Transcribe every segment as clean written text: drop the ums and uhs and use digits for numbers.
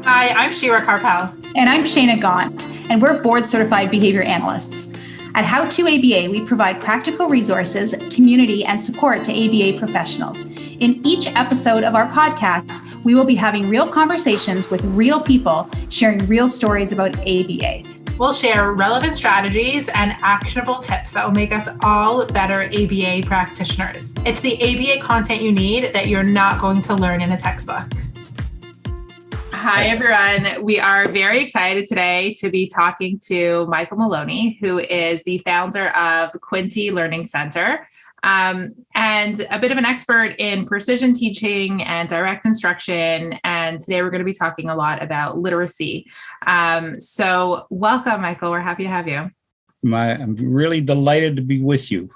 Hi, I'm Shira Carpel. And I'm Shayna Gaunt, and we're board-certified behavior analysts. At How to ABA, we provide practical resources, community, and support to ABA professionals. In each episode of our podcast, we will be having real conversations with real people, sharing real stories about ABA. We'll share relevant strategies and actionable tips that will make us all better ABA practitioners. It's the ABA content you need that you're not going to learn in a textbook. Hi, everyone. We are very excited today to be talking to Michael Maloney, who is the founder of Quincy Learning Center, and a bit of an expert in precision teaching and direct instruction. And today we're going to be talking a lot about literacy. So welcome, Michael. We're happy to have you. I'm really delighted to be with you.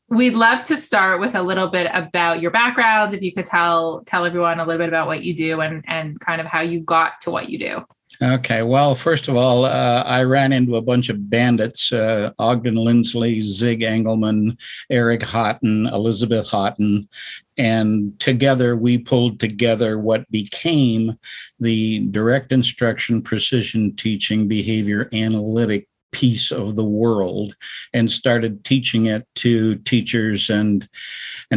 We'd love to start with a little bit about your background. If you could tell everyone a little bit about what you do and kind of how you got to what you do. Okay. Well, first of all, I ran into a bunch of bandits, Ogden Lindsley, Zig Engelman, Eric Houghton, Elizabeth Houghton, and together we pulled together what became the direct instruction, precision teaching, behavior analytic piece of the world, and started teaching it to teachers and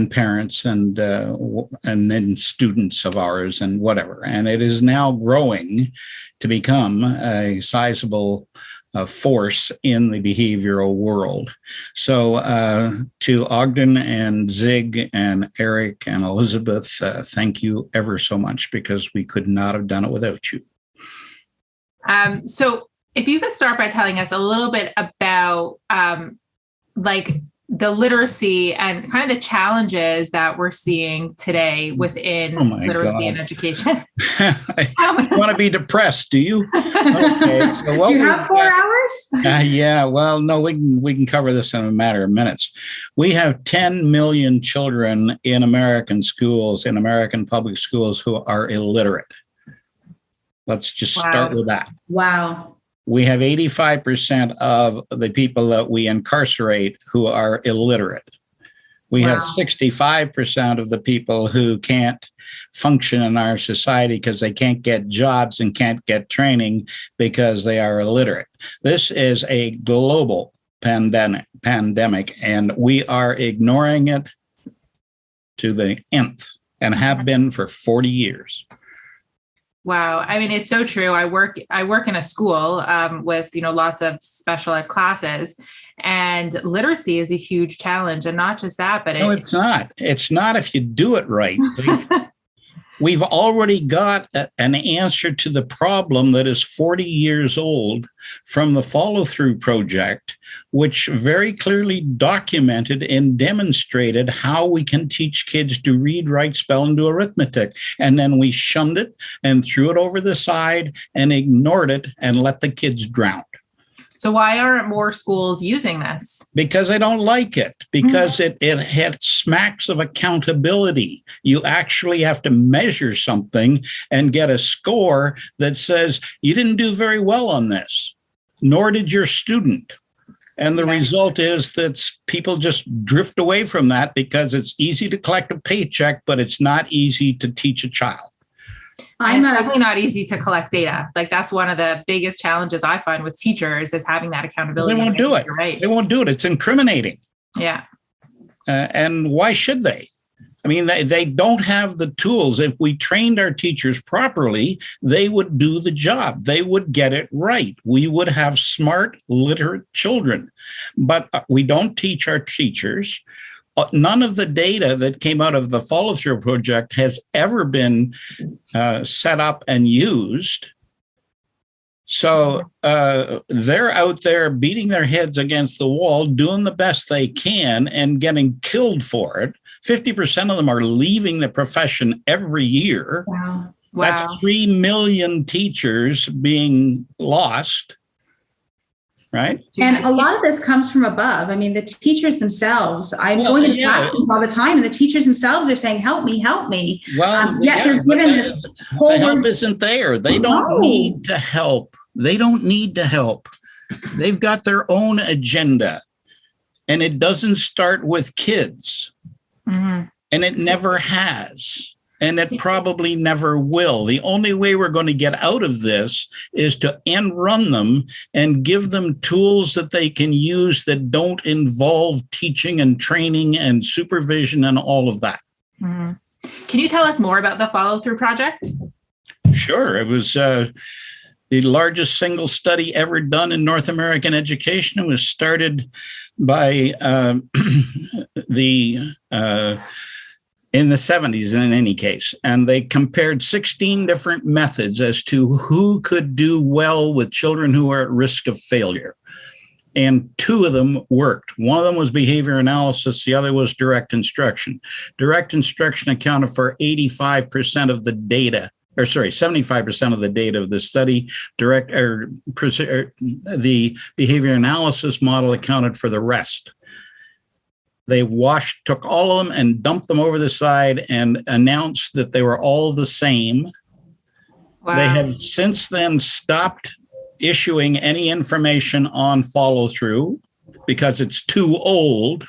parents and then students of ours and whatever. And it is now growing to become a sizable force in the behavioral world. So to Ogden and Zig and Eric and Elizabeth, thank you ever so much, because we could not have done it without you. So if you could start by telling us a little bit about the literacy and kind of the challenges that we're seing today within literacy and education. I want to be depressed, do you? Okay. So do you have 4 hours? Yeah, well, no, we can cover this in a matter of minutes. We have 10 million children in American schools, in American public schools, who are illiterate. Let's just start with that. Wow. We have 85% of the people that we incarcerate who are illiterate. We have 65% of the people who can't function in our society because they can't get jobs and can't get training because they are illiterate. This is a global pandemic, and we are ignoring it to the nth and have been for 40 years. Wow. I mean, it's so true. I work in a school with, lots of special ed classes, and literacy is a huge challenge. And not just that, but no, it's not. It's not if you do it right. We've already got an answer to the problem that is 40 years old from the Follow-Through Project, which very clearly documented and demonstrated how we can teach kids to read, write, spell, and do arithmetic. And then we shunned it and threw it over the side and ignored it and let the kids drown. So why aren't more schools using this? Because they don't like it, because it smacks of accountability. You actually have to measure something and get a score that says you didn't do very well on this, nor did your student. And the result is that people just drift away from that because it's easy to collect a paycheck, but it's not easy to teach a child. It's definitely not easy to collect data. Like, that's one of the biggest challenges I find with teachers, is having that accountability. They won't do it. Right. They won't do it. It's incriminating. Yeah. And why should they? I mean, they don't have the tools. If we trained our teachers properly, they would do the job. They would get it right. We would have smart, literate children. But we don't teach our teachers. None of the data that came out of the Follow-Through Project has ever been set up and used. So they're out there beating their heads against the wall, doing the best they can and getting killed for it. 50% of them are leaving the profession every year. Wow. That's 3 million teachers being lost. Right. And a lot of this comes from above. I mean, the teachers themselves, I'm going to classrooms all the time, and the teachers themselves are saying, help me, help me. Well, yet they're given this whole the help isn't there. They don't need to help. They don't need to help. They've got their own agenda, and it doesn't start with kids. And it never has. And it probably never will. The only way we're going to get out of this is to end run them and give them tools that they can use that don't involve teaching and training and supervision and all of that. Mm-hmm. Can you tell us more about the follow-through project? Sure. It was the largest single study ever done in North American education. It was started by in the 70s in any case. And they compared 16 different methods as to who could do well with children who are at risk of failure. And 2 of them worked. One of them was behavior analysis. The other was direct instruction. Direct instruction accounted for 85% of the data, 75% of the data of the study. The behavior analysis model accounted for the rest. They took all of them and dumped them over the side and announced that they were all the same. Wow. They have since then stopped issuing any information on follow-through because it's too old,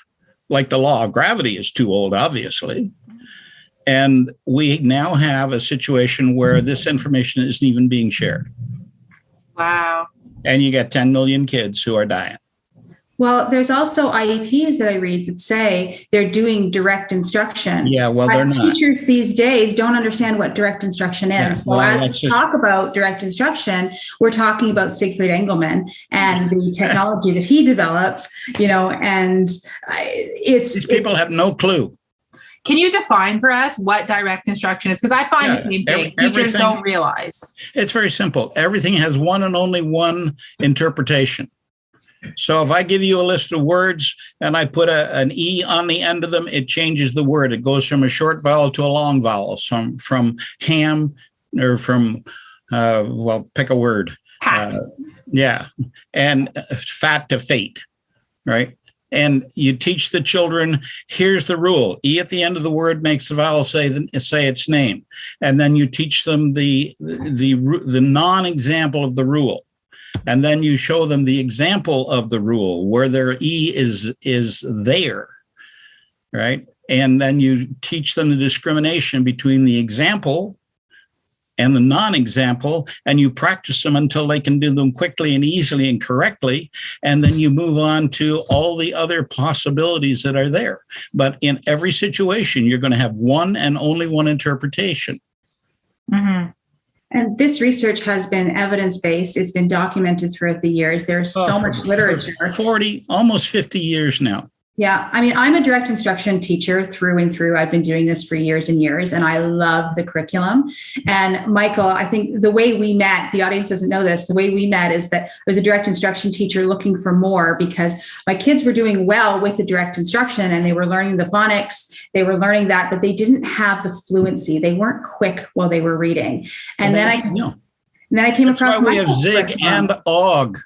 like the law of gravity is too old, obviously. And we now have a situation where this information isn't even being shared. Wow. And you get 10 million kids who are dying. Well, there's also IEPs that I read that say they're doing direct instruction. Yeah, well, they're not. Teachers these days don't understand what direct instruction is. Yeah, well, as we talk about direct instruction, we're talking about Siegfried Engelmann and the technology that he developed, and these people have no clue. Can you define for us what direct instruction is? Because I find the same thing. Teachers don't realize. It's very simple. Everything has one and only one interpretation. So if I give you a list of words and I put an E on the end of them, it changes the word. It goes from a short vowel to a long vowel, from ham or from, pick a word. Hat. And fat to fate, right? And you teach the children, here's the rule. E at the end of the word makes the vowel say its name. And then you teach them the non-example of the rule. And then you show them the example of the rule where their E is there, right? And then you teach them the discrimination between the example and the non-example, and you practice them until they can do them quickly and easily and correctly. And then you move on to all the other possibilities that are there. But in every situation, you're going to have one and only one interpretation. Mm-hmm. And this research has been evidence-based. It's been documented throughout the years. There's so much literature. 40, almost 50 years now. Yeah. I mean, I'm a direct instruction teacher through and through. I've been doing this for years and years, and I love the curriculum. And Michael, I think the way we met, the audience doesn't know this, the way we met is that I was a direct instruction teacher looking for more because my kids were doing well with the direct instruction and they were learning the phonics, they were learning that, but they didn't have the fluency. They weren't quick while they were reading. And then I came across why we have Zig and Og.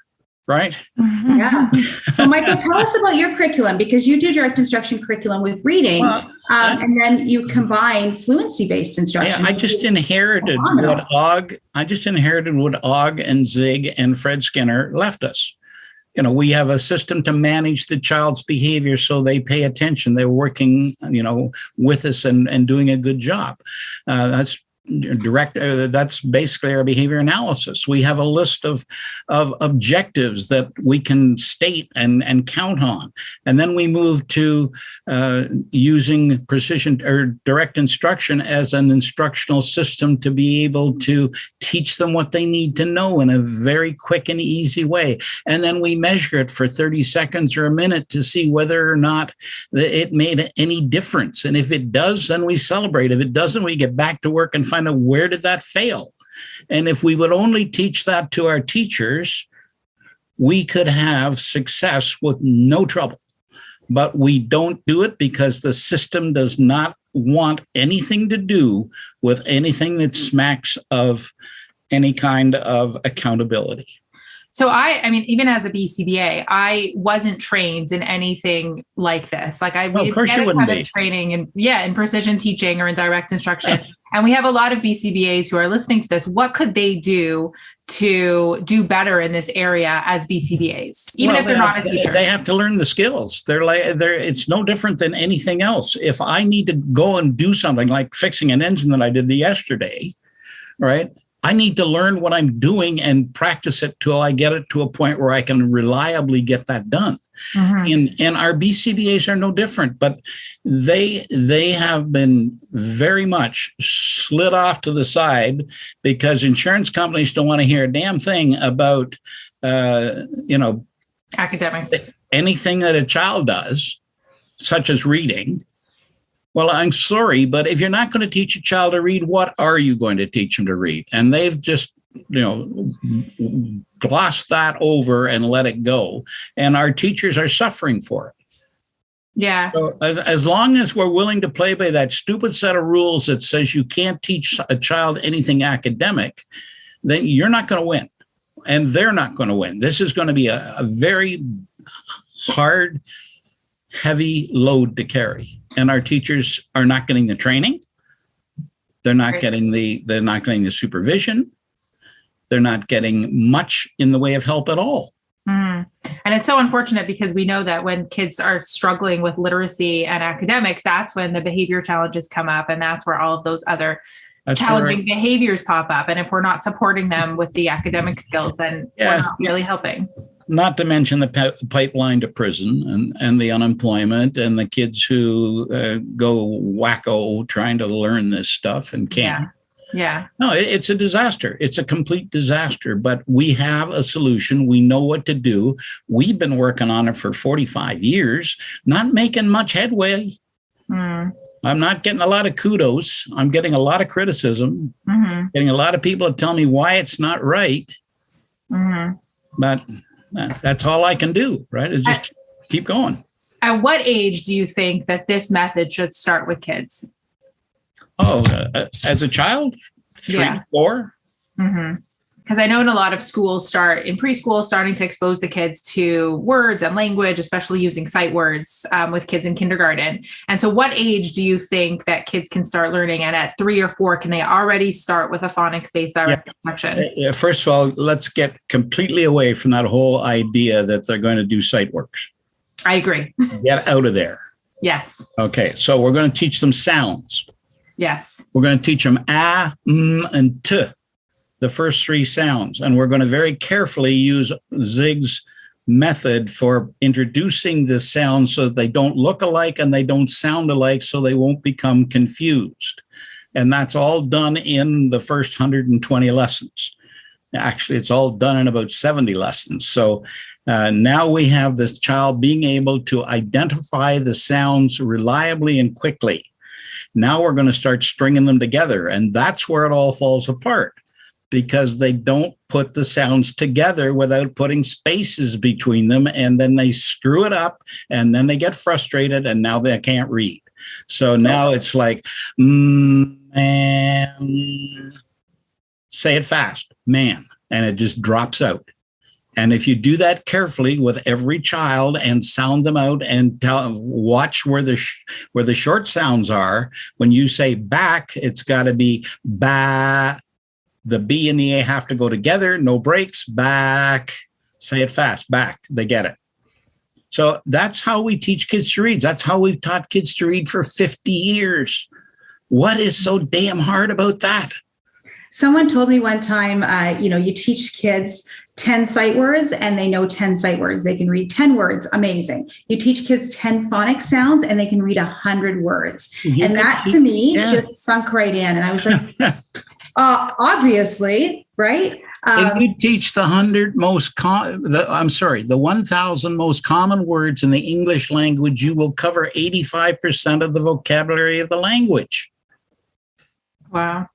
Right? Mm-hmm. Yeah. So Michael, tell us about your curriculum, because you do direct instruction curriculum with reading, and then you combine fluency-based instruction. Yeah, I just inherited what Og and Zig and Fred Skinner left us. We have a system to manage the child's behavior so they pay attention. They're working, with us and doing a good job. That's basically our behavior analysis. We have a list of objectives that we can state and count on. And then we move to using precision or direct instruction as an instructional system to be able to teach them what they need to know in a very quick and easy way. And then we measure it for 30 seconds or a minute to see whether or not it made any difference. And if it does, then we celebrate. If it doesn't, we get back to work and find out where did that fail. And if we would only teach that to our teachers, we could have success with no trouble. But we don't do it because the system does not want anything to do with anything that smacks of any kind of accountability. So I mean, even as a BCBA, I wasn't trained in anything like this. Like we didn't get a ton of training in precision teaching or in direct instruction. And we have a lot of BCBAs who are listening to this. What could they do to do better in this area as BCBAs, even if they're not a teacher? They have to learn the skills. It's no different than anything else. If I need to go and do something like fixing an engine that I did yesterday, right? I need to learn what I'm doing and practice it till I get it to a point where I can reliably get that done. Mm-hmm. And our BCBAs are no different, but they have been very much slid off to the side because insurance companies don't want to hear a damn thing about, academics, anything that a child does, such as reading. Well, I'm sorry, but if you're not going to teach a child to read, what are you going to teach them to read? And they've just, glossed that over and let it go. And our teachers are suffering for it. Yeah. So as long as we're willing to play by that stupid set of rules that says you can't teach a child anything academic, then you're not going to win. And they're not going to win. This is going to be a very hard, heavy load to carry. And our teachers are not getting the training. They're not getting the supervision. They're not getting much in the way of help at all. Mm. And it's so unfortunate because we know that when kids are struggling with literacy and academics, that's when the behavior challenges come up. And that's where all of those other challenging behaviors pop up. And if we're not supporting them with the academic skills, then we're not really helping. Not to mention the pipeline to prison and the unemployment and the kids who go wacko trying to learn this stuff and can't. Yeah. No, it's a disaster. It's a complete disaster, but we have a solution. We know what to do. We've been working on it for 45 years, not making much headway. Mm. I'm not getting a lot of kudos. I'm getting a lot of criticism, getting a lot of people to tell me why it's not right. Mm-hmm. But that's all I can do, right? Is just keep going. At what age do you think that this method should start with kids? As a child, 3 to 4. Mm-hmm. Because I know in a lot of schools start in preschool, starting to expose the kids to words and language, especially using sight words with kids in kindergarten. And so what age do you think that kids can start learning? And at 3 or 4, can they already start with a phonics-based direct instruction? First of all, let's get completely away from that whole idea that they're going to do sight works. I agree. Get out of there. Yes. Okay, so we're going to teach them sounds. Yes. We're going to teach them a, and t. The first 3 sounds. And we're going to very carefully use Zig's method for introducing the sounds so that they don't look alike and they don't sound alike, so they won't become confused. And that's all done in the first 120 lessons. Actually, it's all done in about 70 lessons. So now we have this child being able to identify the sounds reliably and quickly. Now we're going to start stringing them together. And that's where it all falls apart, because they don't put the sounds together without putting spaces between them. And then they screw it up and then they get frustrated and now they can't read. So now it's like, man, say it fast, man, and it just drops out. And if you do that carefully with every child and sound them out and watch where the short sounds are, when you say back, it's got to be ba. The B and the A have to go together, no breaks, back. Say it fast, back. They get it. So that's how we teach kids to read. That's how we've taught kids to read for 50 years. What is so damn hard about that? Someone told me one time, you teach kids 10 sight words and they know 10 sight words. They can read 10 words. Amazing. You teach kids 10 phonics sounds and they can read 100 words. And that to me just sunk right in. And I was like, obviously, right? If you teach the 1,000 most common words in the English language, you will cover 85% of the vocabulary of the language. Wow.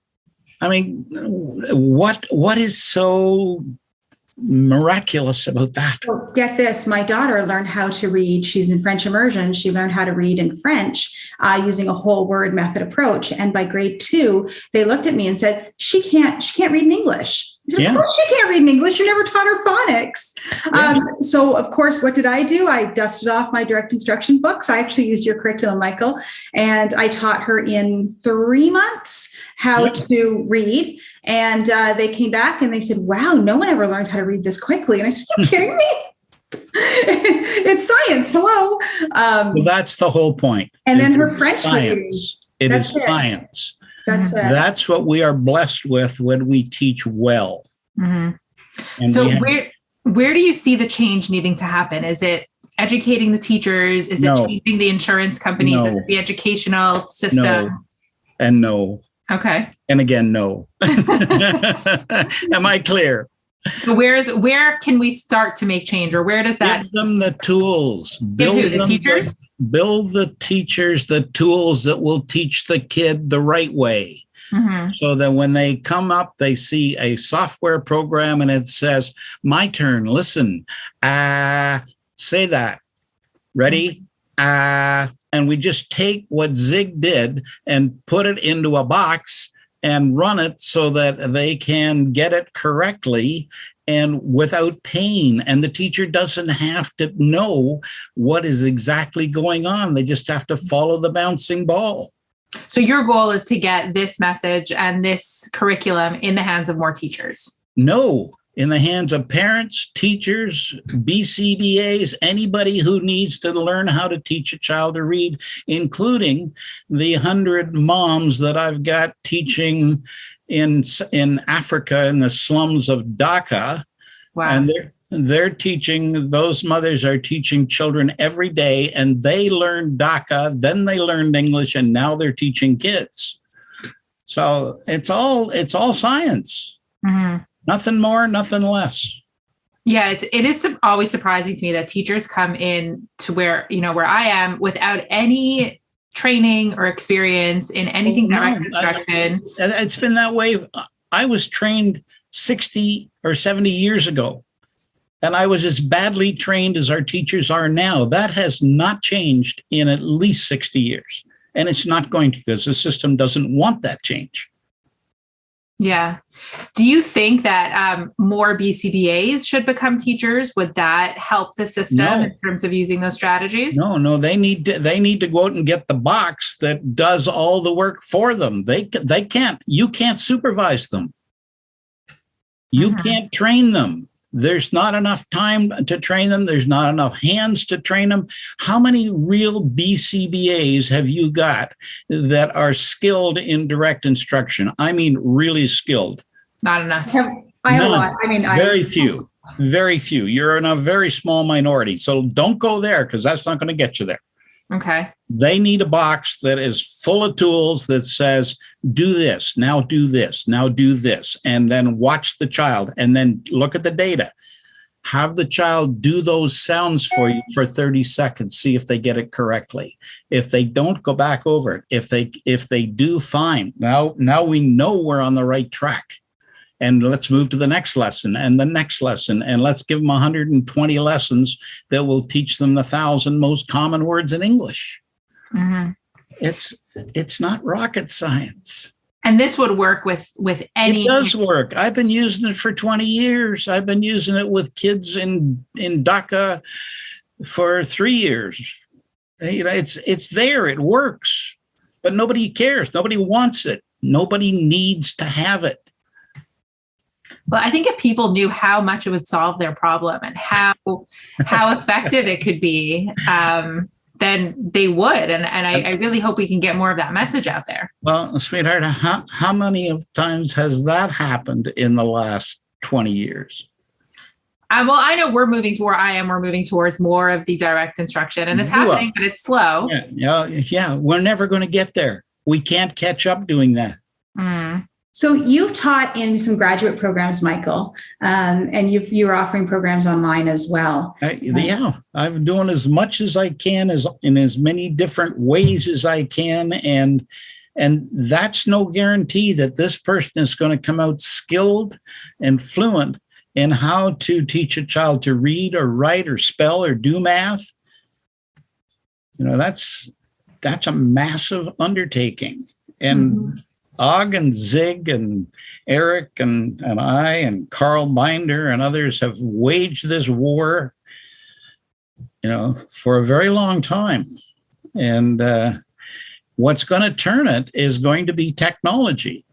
I mean, what is so miraculous about that? Well, get this. My daughter learned how to read. She's in French immersion. She learned how to read in French using a whole word method approach. And by grade 2, they looked at me and said, she can't read in English. She said, of course she can't read in English. You never taught her phonics. So, of course, what did I do? I dusted off my direct instruction books. I actually used your curriculum, Michael, and I taught her in 3 months how to read. And they came back and they said, wow, no one ever learns how to read this quickly. And I said, are you kidding me? It's science. Hello. Well, that's the whole point. And then her French science. It is science. That's it. That's what we are blessed with when we teach well. Mm-hmm. So where do you see the change needing to happen? Is it educating the teachers? Is it changing the insurance companies? No. Is it the educational system? No. And no. Okay. And again, no. Am I clear? So where can we start to make change, or where does that give them the tools? Build the teachers? Build the teachers the tools that will teach the kid the right way. Mm-hmm. So that when they come up, they see a software program and it says, my turn, listen, say that. Ready? And we just take what Zig did and put it into a box and run it so that they can get it correctly and without pain. And the teacher doesn't have to know what is exactly going on. They just have to follow the bouncing ball. So your goal is to get this message and this curriculum in the hands of more teachers? No, in the hands of parents, teachers, BCBAs, anybody who needs to learn how to teach a child to read, including the 100 moms that I've got teaching in Africa in the slums of Dhaka. Wow. And they're teaching, those mothers are teaching children every day, and they learned Dhaka, then they learned English, and now they're teaching kids. So it's all science. Mm-hmm. Nothing more, nothing less. Yeah, it is always surprising to me that teachers come in to where I am without any training or experience in anything direct instruction. It's been that way. I was trained 60 or 70 years ago, and I was as badly trained as our teachers are now. That has not changed in at least 60 years, and it's not going to, because the system doesn't want that change. Yeah. Do you think that more BCBAs should become teachers? Would that help the system in terms of using those strategies? No. They need to go out and get the box that does all the work for them. They can't. You can't supervise them. You can't train them. There's not enough time to train them. There's not enough hands to train them. How many real BCBAs have you got that are skilled in direct instruction? I mean, really skilled. Not enough. I have a lot. Very few. Very few. You're in a very small minority. So don't go there, because that's not going to get you there. Okay. They need a box that is full of tools that says, do this, now do this, now do this, and then watch the child and then look at the data. Have the child do those sounds for you for 30 seconds, see if they get it correctly. If they don't, go back over it. If they do, fine. Now we know we're on the right track. And let's move to the next lesson and the next lesson. And let's give them 120 lessons that will teach them the 1,000 most common words in English. Mm-hmm. It's not rocket science. And this would work with any. It does work. I've been using it for 20 years. I've been using it with kids in Dhaka for 3 years. It's there. It works. But nobody cares. Nobody wants it. Nobody needs to have it. Well, I think if people knew how much it would solve their problem and how effective it could be, then they would. And I really hope we can get more of that message out there. Well, sweetheart, how many of times has that happened in the last 20 years? Well, I know we're moving towards more of the direct instruction, and it's happening, but it's slow. Yeah. We're never going to get there. We can't catch up doing that. Mm. So you've taught in some graduate programs, Michael, and you're offering programs online as well. I'm doing as much as I can, in as many different ways as I can. And that's no guarantee that this person is going to come out skilled and fluent in how to teach a child to read or write or spell or do math. That's a massive undertaking. And Og and Zig and Eric and I and Carl Binder and others have waged this war, for a very long time. And what's going to turn it is going to be technology.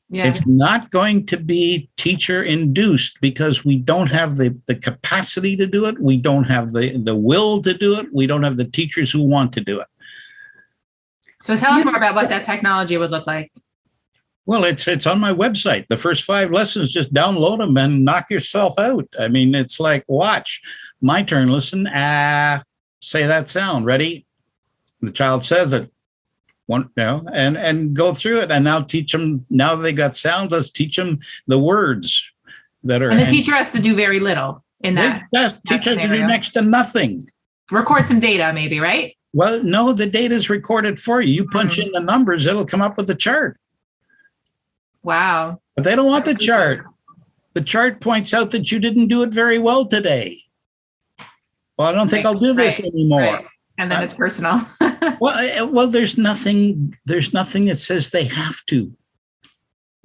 Yeah. It's not going to be teacher induced because we don't have the capacity to do it. We don't have the will to do it. We don't have the teachers who want to do it. So tell us more about what that technology would look like. Well, it's on my website. The first 5 lessons, just download them and knock yourself out. I mean, it's like, watch. My turn, listen. Say that sound. Ready? The child says it. And go through it. And now teach them. Now they got sounds. Let's teach them the words that are. And the teacher has to do very little in that. Teacher has to do next to nothing. Record some data, maybe, right? Well, no, the data is recorded for you. You punch in the numbers, it'll come up with the chart. Wow. But they don't want the chart. The chart points out that you didn't do it very well today. Well, I don't think I'll do this anymore. Right. And then it's personal. well, there's nothing that says they have to.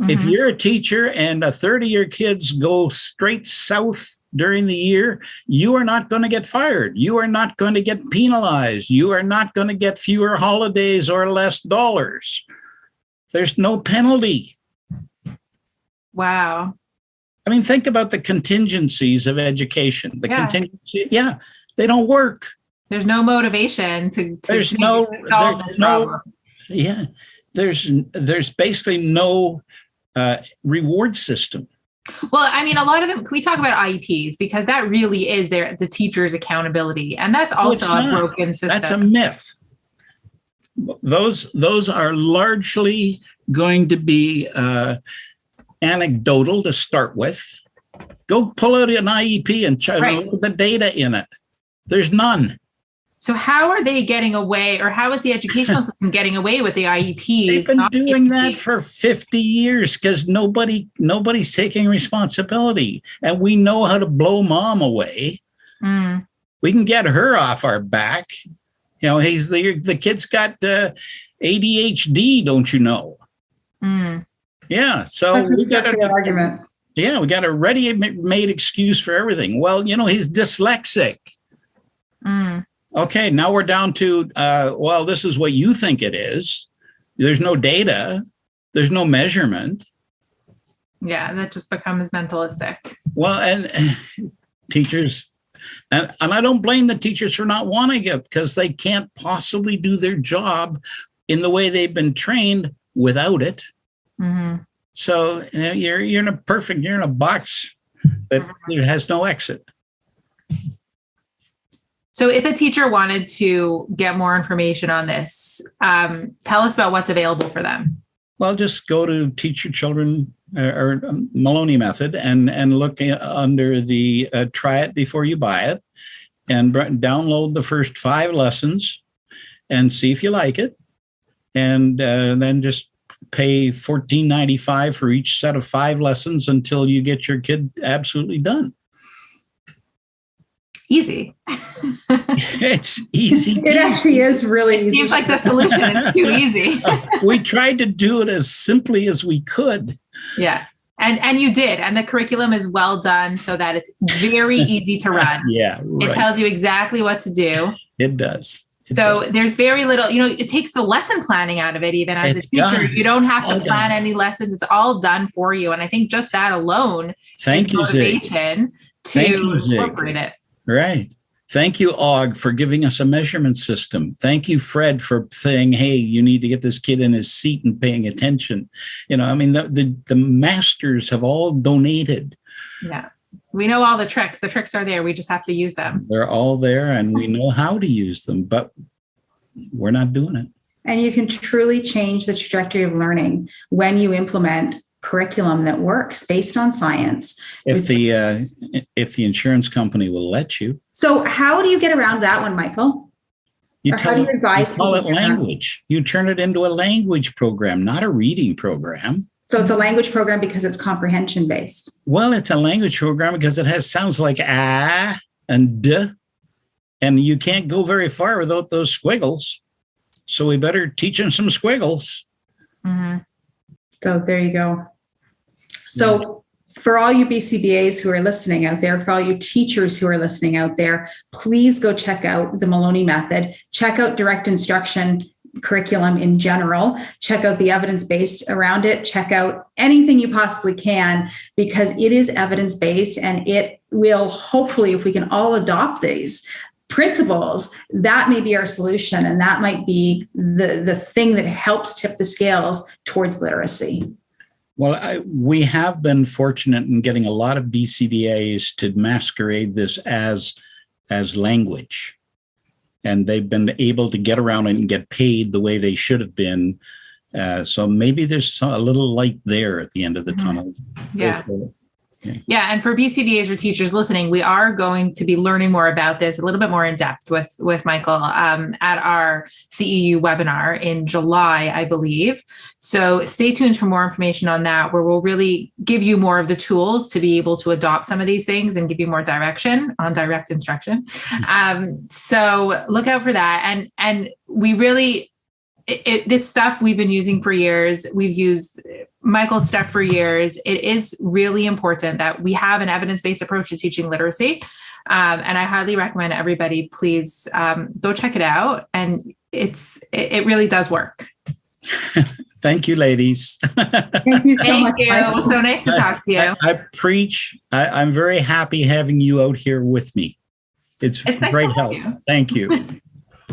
Mm-hmm. If you're a teacher and a third of your kids go straight south during the year, you are not going to get fired. You are not going to get penalized. You are not going to get fewer holidays or less dollars. There's no penalty. Wow. I mean, think about the contingencies of education. The contingency, they don't work. There's no motivation to there's basically no reward system. Well, I mean, a lot of them, can we talk about IEPs? Because that really is the teacher's accountability. And that's also a broken system. That's a myth. Those are largely going to be anecdotal to start with. Go pull out an IEP and look at the data in it. There's none. So how are they getting away, or how is the educational system getting away with the IEPs? They've been doing that for 50 years because nobody's taking responsibility. And we know how to blow mom away. Mm. We can get her off our back. The kid's got ADHD, don't you know? Mm. Yeah. So we got an argument. Yeah, we got a ready-made excuse for everything. Well, he's dyslexic. Mm. Okay, now we're down to, this is what you think it is. There's no data. There's no measurement. Yeah, that just becomes mentalistic. Well, and teachers, and I don't blame the teachers for not wanting it because they can't possibly do their job in the way they've been trained without it. Mm-hmm. So you're in a box that has no exit. So if a teacher wanted to get more information on this, tell us about what's available for them. Well, just go to Teach Your Children or Maloney Method and look under the Try It Before You Buy It and download the first 5 lessons and see if you like it. And then just pay $14.95 for each set of 5 lessons until you get your kid absolutely done. Easy. It's easy. It actually is really easy. Seems like the solution is too easy. We tried to do it as simply as we could. Yeah. And you did. And the curriculum is well done so that it's very easy to run. Yeah. Right. It tells you exactly what to do. It does. There's very little, it takes the lesson planning out of it, even as a teacher. You don't have to plan any lessons. It's all done for you. And I think just that alone is motivation to incorporate it. Right. Thank you, Og, for giving us a measurement system. Thank you, Fred, for saying, hey, you need to get this kid in his seat and paying attention. The masters have all donated. Yeah. We know all the tricks. The tricks are there. We just have to use them. They're all there and we know how to use them, but we're not doing it. And you can truly change the trajectory of learning when you implement curriculum that works based on science. If the insurance company will let you. So how do you get around that one, Michael? How do you advise people? You call it language. You turn it into a language program, not a reading program. So it's a language program because it's comprehension based. Well, it's a language program because it has sounds like ah and duh, and you can't go very far without those squiggles. So we better teach them some squiggles. Mm-hmm. So there you go. So for all you BCBAs who are listening out there, for all you teachers who are listening out there, please go check out the Maloney method. Check out direct instruction curriculum in general. Check out the evidence-based around it. Check out anything you possibly can, because it is evidence-based, and it will hopefully, if we can all adopt these principles, that may be our solution, and that might be the thing that helps tip the scales towards literacy. Well, we have been fortunate in getting a lot of BCBAs to masquerade this as language. And they've been able to get around it and get paid the way they should have been. So maybe there's a little light there at the end of the tunnel. Yeah. Yeah. And for BCBAs or teachers listening, we are going to be learning more about this a little bit more in depth with Michael at our CEU webinar in July, I believe. So stay tuned for more information on that, where we'll really give you more of the tools to be able to adopt some of these things and give you more direction on direct instruction. So look out for that. And we really, this stuff we've been using for years. We've used Michael's stuff for years. It is really important that we have an evidence-based approach to teaching literacy. And I highly recommend everybody, please go check it out. And it really does work. Thank you, ladies. Thank you so much. It was so nice to talk to you. I preach. I'm very happy having you out here with me. It's nice great help. Thank you.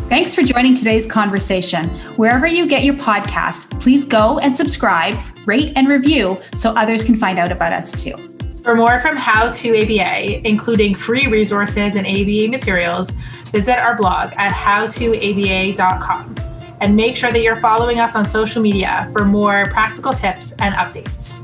Thanks for joining today's conversation. Wherever you get your podcast, please go and subscribe, rate, and review so others can find out about us too. For more from How to ABA, including free resources and ABA materials, visit our blog at howtoaba.com. And make sure that you're following us on social media for more practical tips and updates.